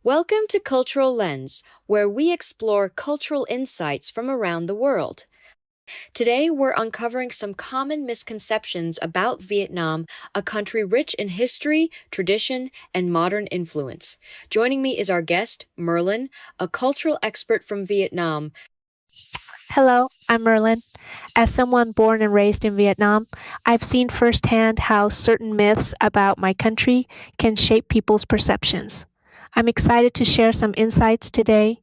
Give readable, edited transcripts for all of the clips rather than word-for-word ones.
Welcome to Cultural Lens, where we explore cultural insights from around the world. Today, we're uncovering some common misconceptions about Vietnam, a country rich in history, tradition, and modern influence. Joining me is our guest, Merlyn, a cultural expert from Vietnam. Hello, I'm Merlyn. As someone born and raised in Vietnam, I've seen firsthand how certain myths about my country can shape people's perceptions. I'm excited to share some insights today.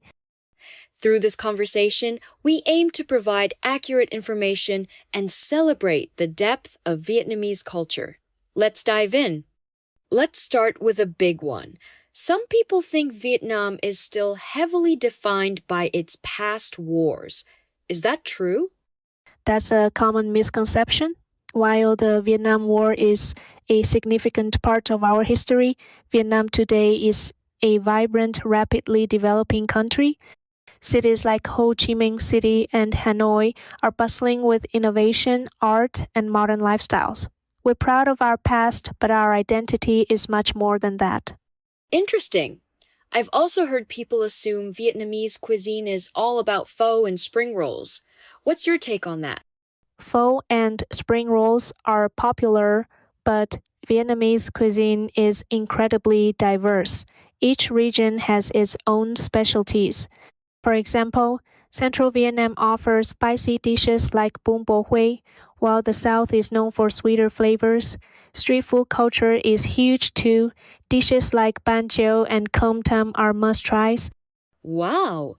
Through this conversation, we aim to provide accurate information and celebrate the depth of Vietnamese culture. Let's dive in. Let's start with a big one. Some people think Vietnam is still heavily defined by its past wars. Is that true? That's a common misconception. While the Vietnam War is a significant part of our history, Vietnam today is a vibrant, rapidly developing country. Cities like Ho Chi Minh City and Hanoi are bustling with innovation, art, and modern lifestyles. We're proud of our past, but our identity is much more than that. Interesting. I've also heard people assume Vietnamese cuisine is all about pho and spring rolls. What's your take on that? Pho and spring rolls are popular, but Vietnamese cuisine is incredibly diverse. Each region has its own specialties. For example, Central Vietnam offers spicy dishes like bún bò Huế, while the South is known for sweeter flavors. Street food culture is huge too. Dishes like bánh chèo and cơm tấm are must-tries. Wow!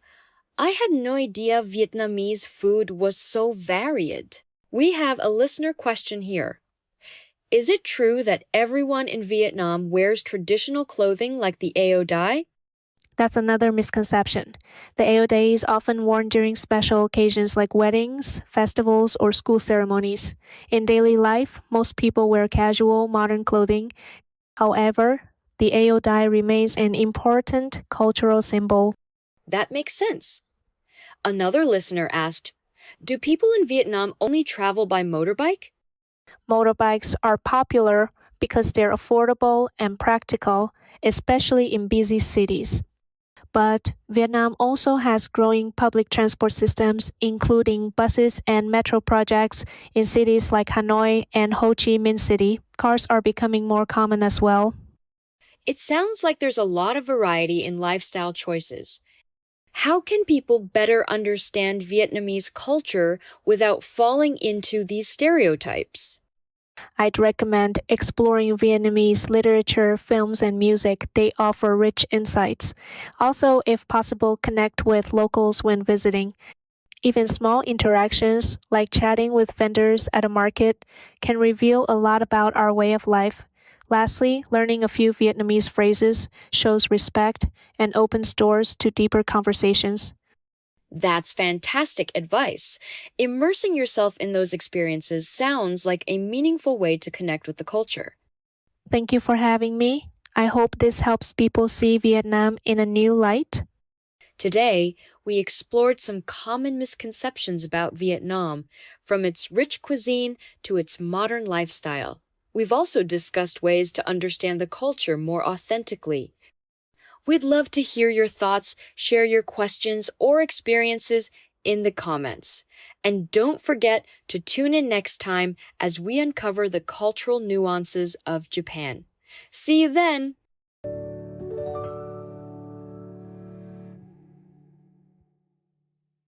I had no idea Vietnamese food was so varied. We have a listener question here. Is it true that everyone in Vietnam wears traditional clothing like the Ao Dai? That's another misconception. The Ao Dai is often worn during special occasions like weddings, festivals, or school ceremonies. In daily life, most people wear casual, modern clothing. However, the Ao Dai remains an important cultural symbol. That makes sense. Another listener asked, do people in Vietnam only travel by motorbike? Motorbikes are popular because they're affordable and practical, especially in busy cities. But Vietnam also has growing public transport systems, including buses and metro projects in cities like Hanoi and Ho Chi Minh City. Cars are becoming more common as well. It sounds like there's a lot of variety in lifestyle choices. How can people better understand Vietnamese culture without falling into these stereotypes? I'd recommend exploring Vietnamese literature, films, and music. They offer rich insights. Also, if possible, connect with locals when visiting. Even small interactions, like chatting with vendors at a market, can reveal a lot about our way of life. Lastly, learning a few Vietnamese phrases shows respect and opens doors to deeper conversations. That's fantastic advice. Immersing yourself in those experiences sounds like a meaningful way to connect with the culture. Thank you for having me. I hope this helps people see Vietnam in a new light. Today, we explored some common misconceptions about Vietnam, from its rich cuisine to its modern lifestyle. We've also discussed ways to understand the culture more authentically. We'd love to hear your thoughts, share your questions or experiences in the comments. And don't forget to tune in next time as we uncover the cultural nuances of Japan. See you then!